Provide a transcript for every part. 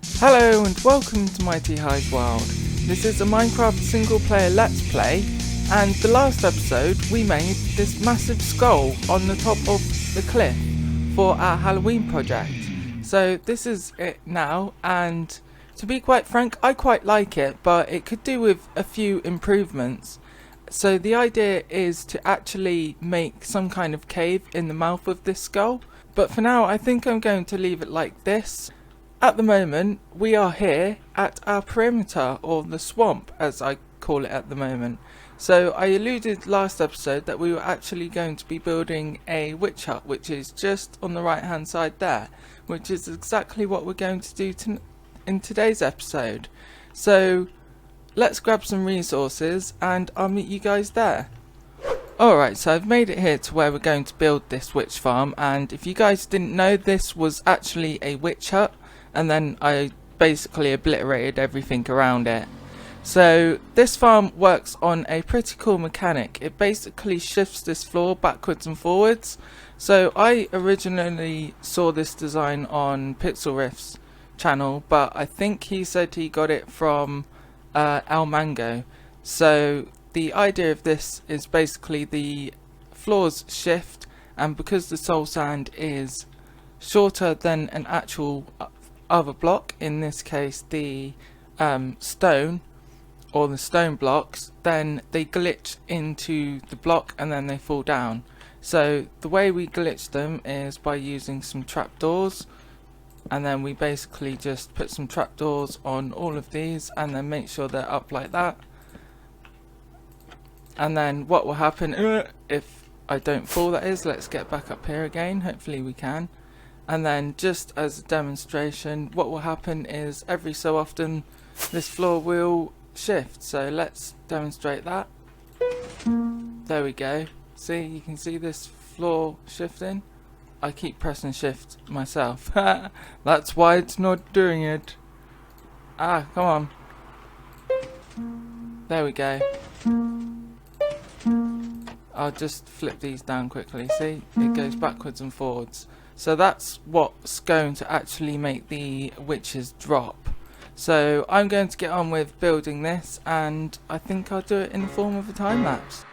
Hello and welcome to MightyHigh's world. This is a Minecraft single player let's play, and the last episode we made this massive skull on the top of the cliff for our Halloween project. So this is it now, and to be quite frank, I quite like it, but it could do with a few improvements. So the idea is to actually make some kind of cave in the mouth of this skull, but for now I think I'm going to leave it like this. At the moment, we are here at our perimeter, or the swamp as I call it at the moment. So I alluded last episode that we were actually going to be building a witch hut, which is just on the right hand side there, which is exactly what we're going to do in today's episode. So let's grab some resources and I'll meet you guys there. Alright, so I've made it here to where we're going to build this witch farm, and if you guys didn't know, this was actually a witch hut. And then I basically obliterated everything around it. So this farm works on a pretty cool mechanic. It basically shifts this floor backwards and forwards. So I originally saw this design on Pixel Riff's channel, but I think he said he got it from El Mango. So the idea of this is basically the floors shift, and because the soul sand is shorter than an actual other block, in this case the stone or the stone blocks, then they glitch into the block and then they fall down. So the way we glitch them is by using some trapdoors, and then we basically just put some trapdoors on all of these and then make sure they're up like that. And then what will happen if I don't fall, that is, let's get back up here again, hopefully we can. And then just as a demonstration, what will happen is every so often this floor will shift. So let's demonstrate that. There we go. See, you can see this floor shifting. I keep pressing shift myself. That's why it's not doing it. Ah, come on. There we go. I'll just flip these down quickly. See, it goes backwards and forwards. So that's what's going to actually make the witches drop. So I'm going to get on with building this, and I think I'll do it in the form of a time lapse.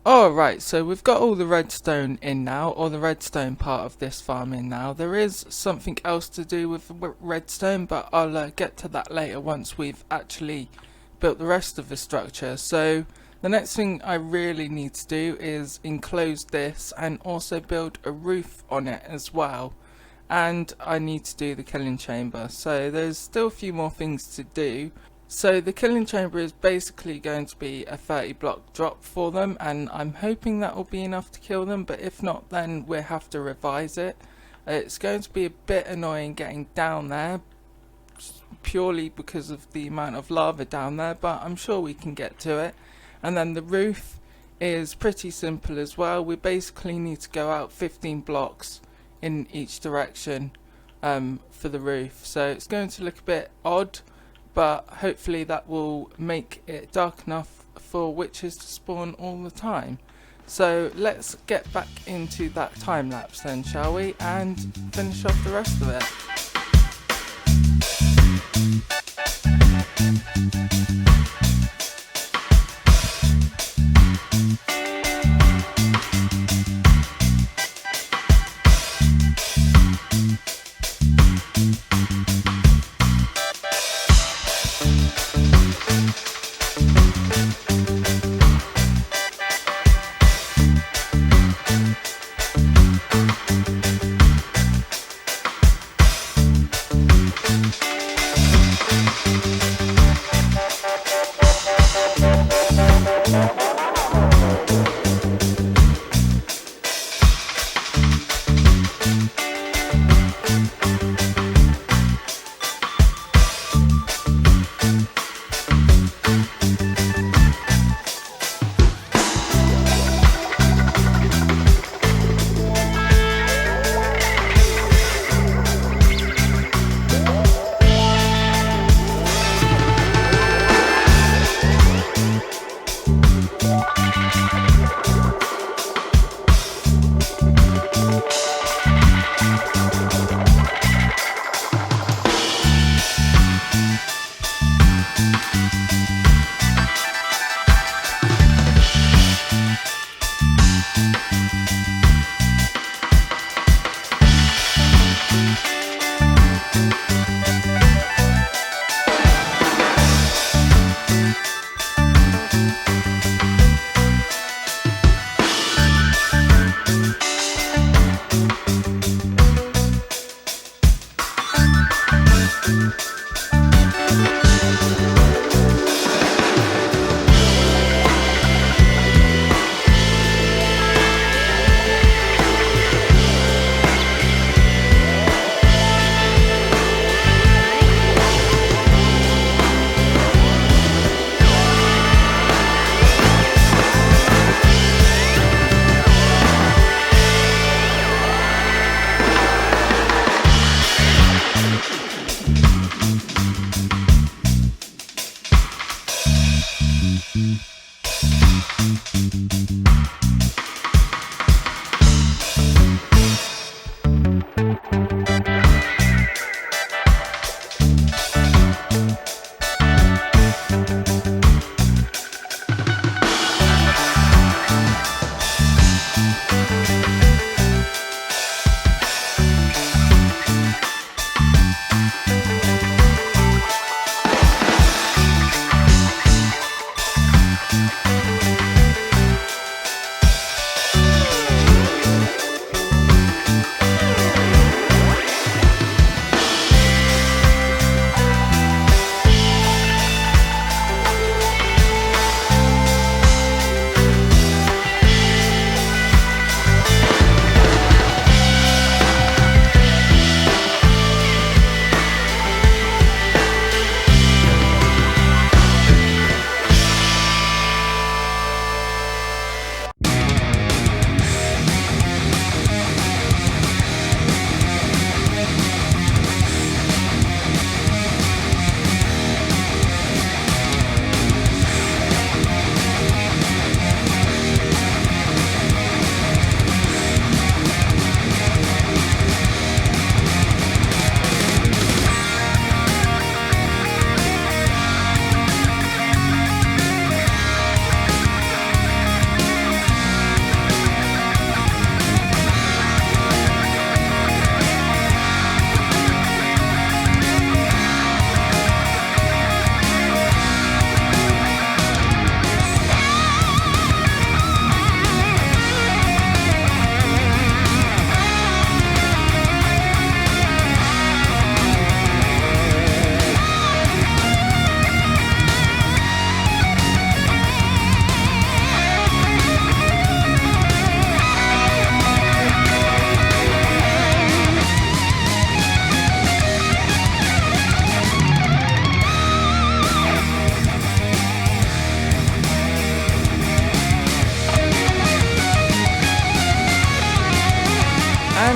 Alright, so we've got all the redstone in now, or the redstone part of this farm in now. There is something else to do with the redstone, but I'll get to that later once we've actually built the rest of the structure. So the next thing I really need to do is enclose this and also build a roof on it as well. And I need to do the killing chamber. So there's still a few more things to do. So the killing chamber is basically going to be a 30 block drop for them, and I'm hoping that will be enough to kill them, but if not, then we'll have to revise it. It's going to be a bit annoying getting down there, purely because of the amount of lava down there, but I'm sure we can get to it. And then the roof is pretty simple as well. We basically need to go out 15 blocks in each direction for the roof, so it's going to look a bit odd, but hopefully that will make it dark enough for witches to spawn all the time. So let's get back into that time lapse then, shall we, and finish off the rest of it.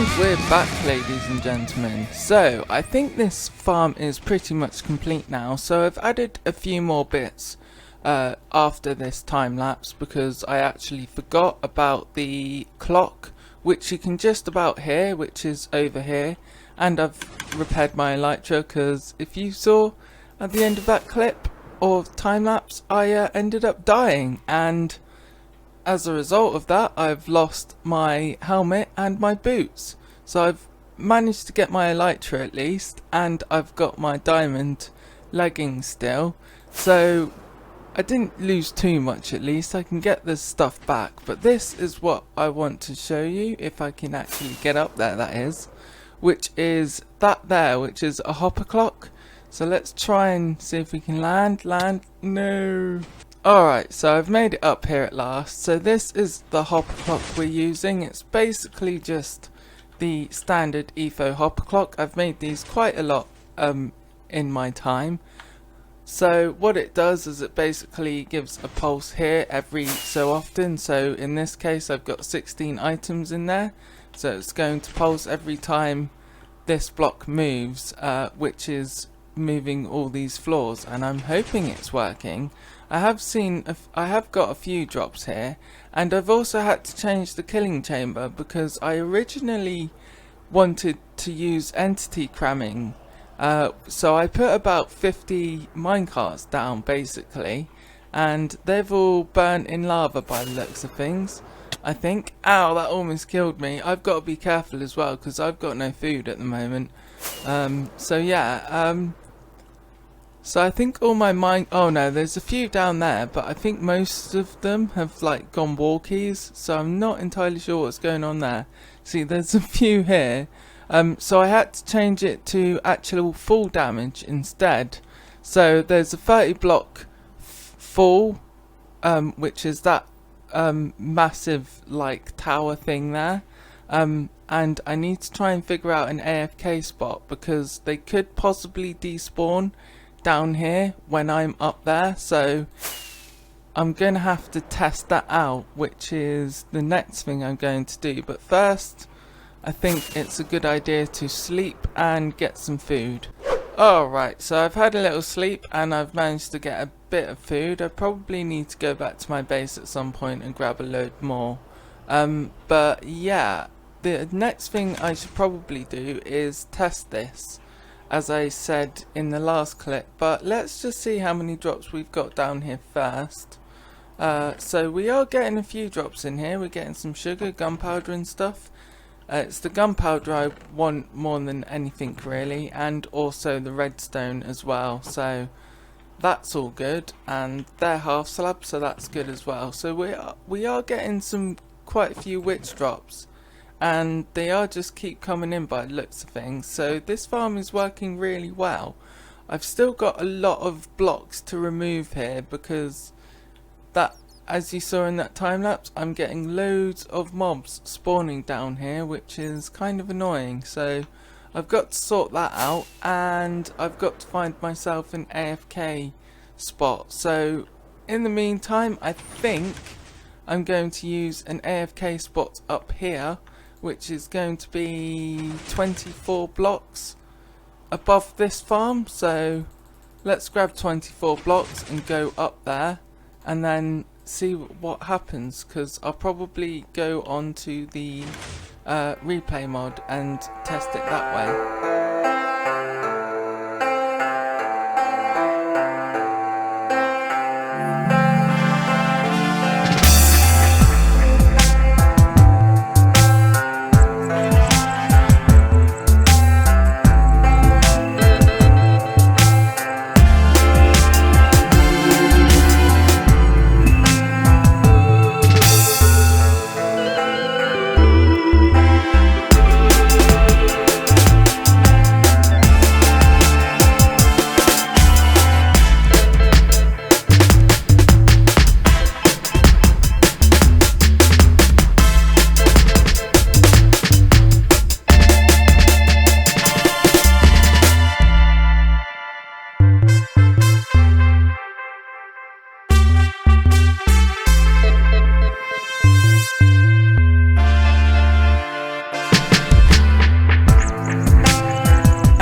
And we're back, ladies and gentlemen. So I think this farm is pretty much complete now, so I've added a few more bits after this time lapse because I actually forgot about the clock, which you can just about hear, which is over here, and I've repaired my elytra because if you saw at the end of that clip or time lapse, I ended up dying, and as a result of that I've lost my helmet and my boots. So I've managed to get my elytra at least, and I've got my diamond leggings still, so I didn't lose too much. At least I can get this stuff back. But this is what I want to show you, if I can actually get up there, that is, which is that there, which is a hopper clock. So let's try and see if we can land. No. Alright, so I've made it up here at last. So this is the hopper clock we're using. It's basically just the standard EFO hopper clock. I've made these quite a lot in my time. So what it does is it basically gives a pulse here every so often. So in this case I've got 16 items in there. So it's going to pulse every time this block moves, which is moving all these floors, and I'm hoping it's working. I have got a few drops here, and I've also had to change the killing chamber because I originally wanted to use entity cramming. So I put about 50 minecarts down basically, and they've all burnt in lava by the looks of things, I think. Ow, that almost killed me. I've got to be careful as well because I've got no food at the moment. So yeah, so I think all my oh no, there's a few down there, but I think most of them have like gone walkies, so I'm not entirely sure what's going on there. See, there's a few here. So I had to change it to actual full damage instead. So there's a 30 block full, which is that massive like tower thing there. And I need to try and figure out an AFK spot because they could possibly despawn down here when I'm up there, so I'm gonna have to test that out, which is the next thing I'm going to do. But first I think it's a good idea to sleep and get some food. Alright, so I've had a little sleep and I've managed to get a bit of food. I probably need to go back to my base at some point and grab a load more. But yeah, the next thing I should probably do is test this, as I said in the last clip, but let's just see how many drops we've got down here first. So we are getting a few drops in here. We're getting some sugar, gunpowder and stuff. It's the gunpowder I want more than anything really, and also the redstone as well, so that's all good, and they're half slabs, so that's good as well. So we are getting quite a few witch drops, and they are just keep coming in by the looks of things. So this farm is working really well. I've still got a lot of blocks to remove here because that, as you saw in that time lapse, I'm getting loads of mobs spawning down here, which is kind of annoying. So I've got to sort that out, and I've got to find myself an AFK spot. So in the meantime, I think I'm going to use an AFK spot up here, which is going to be 24 blocks above this farm. So let's grab 24 blocks and go up there and then see what happens, because I'll probably go on to the replay mod and test it that way.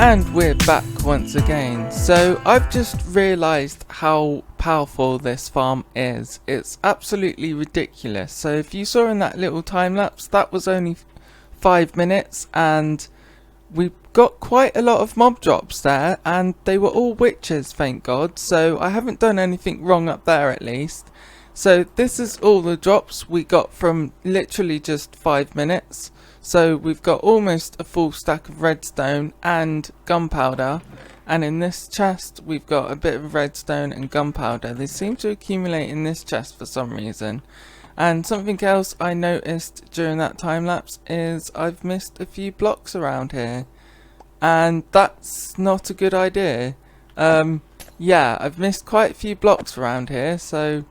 And we're back once again. So I've just realised how powerful this farm is. It's absolutely ridiculous. So if you saw in that little time lapse, that was only 5 minutes, and we got quite a lot of mob drops there, and they were all witches, thank God. So I haven't done anything wrong up there at least. So this is all the drops we got from literally just 5 minutes. So we've got almost a full stack of redstone and gunpowder, and in this chest we've got a bit of redstone and gunpowder. They seem to accumulate in this chest for some reason. And something else I noticed during that time lapse is I've missed a few blocks around here, and that's not a good idea. Yeah, I've missed quite a few blocks around here, so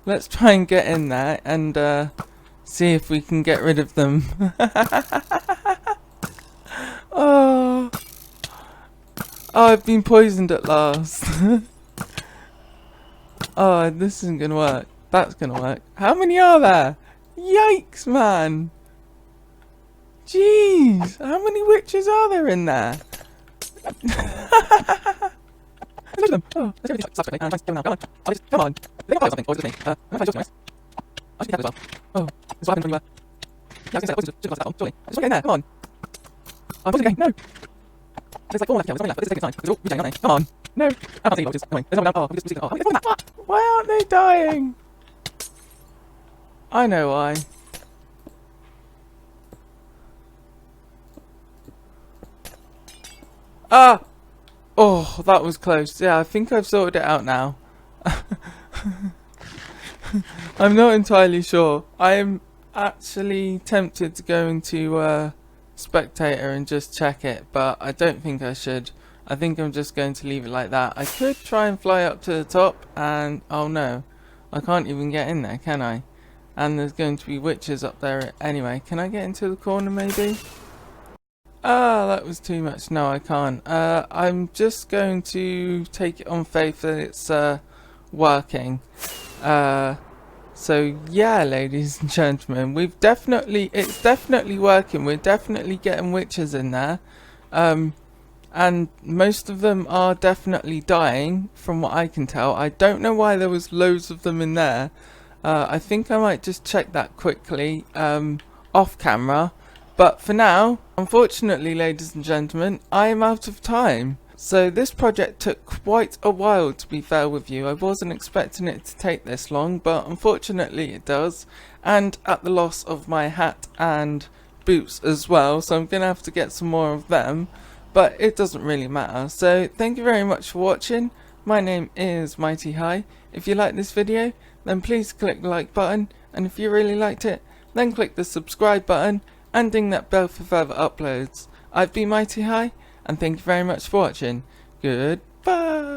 let's try and get in there and see if we can get rid of them. Oh, I've been poisoned at last. Oh, this isn't gonna work. That's gonna work. How many are there? Yikes, man. Jeez, how many witches are there in there? Look at them. Oh, let's go with the come on. Come on. They might something, or is it me? I'm gonna find I should as well. Oh, this is what happens when you yeah, I was gonna say, I wasn't just that one, surely. I just want to get in there, come on. I'm poisoned again, no. There's like 4 left, there's something left, but this is taking time. Because they're all regen, aren't they? Come on. No. I can't see you, which is annoying. There's no one down. Oh, we just, oh, how many that? Why aren't they dying? I know why. Ah! Oh, that was close. Yeah, I think I've sorted it out now. I'm not entirely sure. I am actually tempted to go into spectator and just check it, but I don't think I should. I think I'm just going to leave it like that. I could try and fly up to the top, and oh no, I can't even get in there, can I? And there's going to be witches up there anyway. Can I get into the corner maybe? Ah, that was too much. No, I can't. I'm just going to take it on faith that it's working. So yeah, ladies and gentlemen, it's definitely working. We're definitely getting witches in there. And most of them are definitely dying from what I can tell. I don't know why there was loads of them in there. I think I might just check that quickly off camera. But for now, unfortunately, ladies and gentlemen, I am out of time. So this project took quite a while, to be fair with you. I wasn't expecting it to take this long, but unfortunately it does. And at the loss of my hat and boots as well, so I'm going to have to get some more of them. But it doesn't really matter. So thank you very much for watching. My name is MightyHigh. If you like this video, then please click the like button. And if you really liked it, then click the subscribe button and ding that bell for further uploads. I've been MightyHigh, and thank you very much for watching. Goodbye.